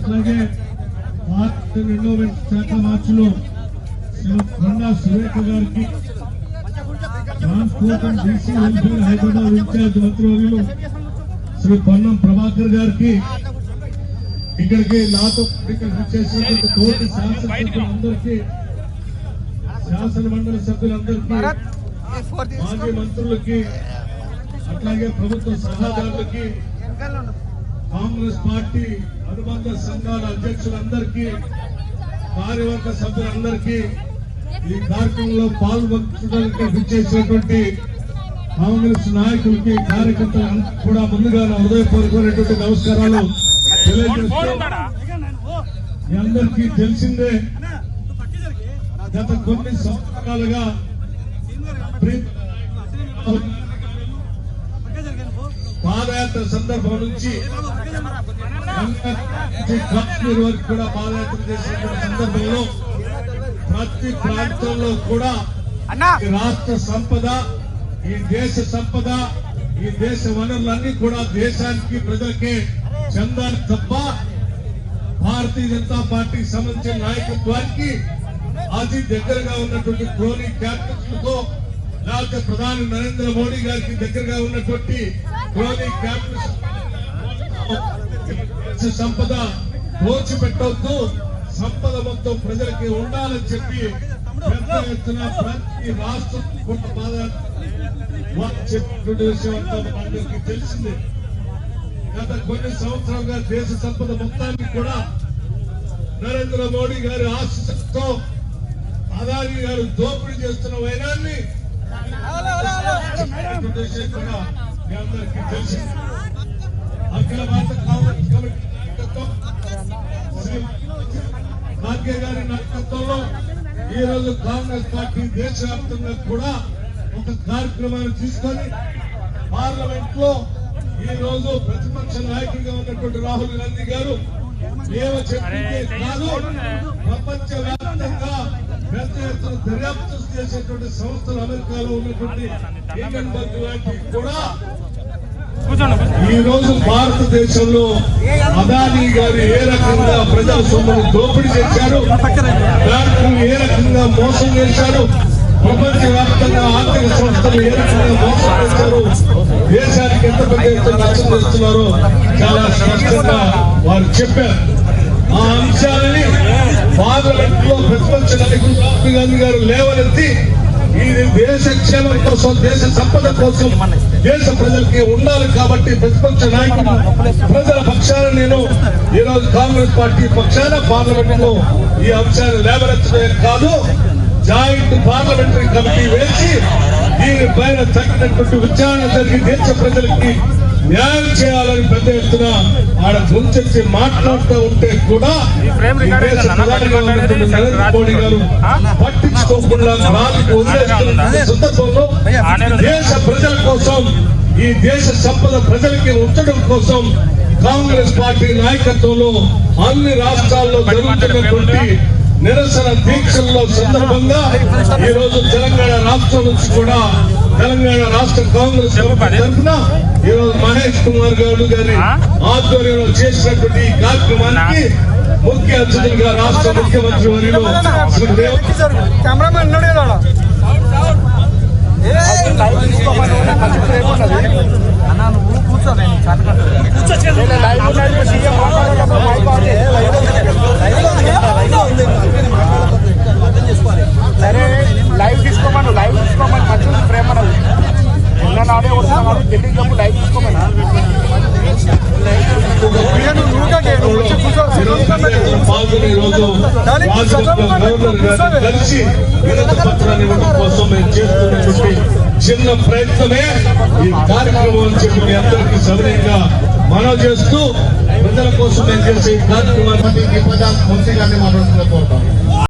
అట్లాగే art endowment శాఖ మార్చిలో కొండా సురేఖ గారికి, transport and DC welfare Hyderabad incharge మంత్రివర్యులు శ్రీ పొన్నం ప్రభాకర్ గారికి, ఇక్కడికి నాతో చేసినటువంటి తోటి శాసనసభ్యులందరికీ, శాసన మండలి సభ్యులందరికీ, మాజీ మంత్రులకి, అట్లాగే ప్రభుత్వ సలహాదారులకి, కాంగ్రెస్ పార్టీ అనుబంధ సంఘాల అధ్యక్షులందరికీ, కార్యవర్గ సభ్యులందరికీ, ఈ కార్యక్రమంలో పాల్గొనడానికి విచ్చేసినటువంటి కాంగ్రెస్ నాయకులకి, కార్యకర్తలందరూ కూడా ముందుగా నా హృదయపూర్వకమైనటువంటి నమస్కారాలు తెలియజేస్తూ, మీ అందరికీ తెలిసిందే గత కొన్ని సంవత్సరాలుగా పాదయాత్ర సందర్భం నుంచి కాశ్మీర్ వరకు కూడా పాదయాత్ర చేసినటువంటి సందర్భంలో ప్రతి ప్రాంతంలో కూడా రాష్ట్ర సంపద, ఈ దేశ సంపద, ఈ దేశ వనరులన్నీ కూడా దేశానికి, ప్రజలకే చెందాలి తప్ప భారతీయ జనతా పార్టీకి సంబంధించిన నాయకత్వానికి అతి దగ్గరగా ఉన్నటువంటి క్రోనీ క్యాపిటల్స్తో, లేకపోతే ప్రధాని నరేంద్ర మోడీ గారికి దగ్గరగా ఉన్నటువంటి క్రోనీ క్యాపిటల్స్ సంపద దోచిపెట్టవద్దు, సంపద మొత్తం ప్రజలకి ఉండాలని చెప్పి పెద్ద ఎత్తున ప్రతి రాష్ట్రం చెప్పినటువంటి విషయం అంతా అందరికీ తెలిసిందే. గత కొన్ని సంవత్సరాలుగా దేశ సంపద మొత్తాన్ని కూడా నరేంద్ర మోడీ గారి ఆశతో అదానీ గారు దోపిడీ చేస్తున్న వైనాన్ని కూడా మీ అందరికీ తెలిసింది. అఖిల భారత కాంగ్రెస్ కమిటీ నాయకత్వం, శ్రీ భాగ్య గారి నాయకత్వంలో ఈ రోజు కాంగ్రెస్ పార్టీ దేశవ్యాప్తంగా కూడా ఒక కార్యక్రమాన్ని తీసుకొని పార్లమెంట్ లో ఈ రోజు ప్రతిపక్ష నాయకుడిగా ఉన్నటువంటి రాహుల్ గాంధీ గారు మేము చెప్పిందే కాదు, ప్రపంచ వ్యాప్తంగా పెద్ద ఎత్తున దర్యాప్తు చేసేటువంటి సంస్థలు అమెరికాలో ఉన్నటువంటి హిండెన్బర్గ్ లాంటివి కూడా ఈ రోజు భారతదేశంలో అదానీ గారు ఏ రకంగా ప్రజల సొమ్మును దోపిడీ చేశారు, బ్యాంకులు ఏ రకంగా మోసం చేశారు, ప్రపంచ వ్యాప్తంగా ఆర్థిక సంస్థలు ఏ రకంగా మోసం చేశారు, దేశానికి ఎంత పెద్ద ఎత్తున నష్టం చేస్తున్నారో చాలా స్పష్టంగా వారు చెప్పారు. ఆ అంశాలని పార్లమెంట్ లో ప్రతిపక్ష నాయకులు రాహుల్ గాంధీ గారు లేవనెత్తి ఇది దేశ క్షేమం కోసం, దేశ సంపద కోసం, దేశ ప్రజలకి ఉండాలి కాబట్టి ప్రతిపక్ష నాయకులు ప్రజల పక్షాన నేను ఈ రోజు కాంగ్రెస్ పార్టీ పక్షాన పార్లమెంట్ లో ఈ అంశాన్ని లేవనెత్తడమే కాదు, జాయింట్ పార్లమెంటరీ కమిటీ వేసి దీనిపైన తగినటువంటి విచారణ జరిగి దేశ ప్రజలకి న్యాయం చేయాలని పెద్ద ఎత్తున ఆడ గురించి మాట్లాడుతూ ఉంటే కూడా దేశ ప్రధానిగా ఉన్నటువంటి నరేంద్ర మోడీ గారు పట్టించుకోకుండా రాజుకు వదిలేస్తున్న సందర్భంలో దేశ ప్రజల కోసం, ఈ దేశ సంపద ప్రజలకి ఉంచడం కోసం కాంగ్రెస్ పార్టీ నాయకత్వంలో అన్ని రాష్ట్రాల్లో జరుగుతున్నటువంటి నిరసన దీక్షల్లో సందర్భంగా ఈ రోజు తెలంగాణ రాష్ట్రం నుంచి కూడా తెలంగాణ రాష్ట్ర కాంగ్రెస్ తరఫున ఈ రోజు మహేష్ కుమార్ గౌడ్ గారి ఆధ్వర్యంలో చేసినటువంటి ఈ కార్యక్రమానికి ముఖ్య అతిథులుగా రాష్ట్ర ముఖ్యమంత్రి వర్యులు శ్రీ సరే లైవ్ తీసుకోమని మంచి ప్రేమ నాడే వస్తున్నాను ఢిల్లీ లైవ్ తీసుకోమని పాల్గొని ఈరోజు కలిసి వినతి పత్రాన్ని ఇవ్వడం కోసం మేము చేస్తున్నటువంటి చిన్న ప్రయత్నమే ఈ కార్యక్రమం అని చెప్పి మీ అందరికీ సవినయంగా మనవి చేస్తూ ప్రజల కోసం మేము చేసే ఈ కార్యక్రమాన్ని మంత్రి గారిని మాట్లాడుతున్నా కోరుతాం.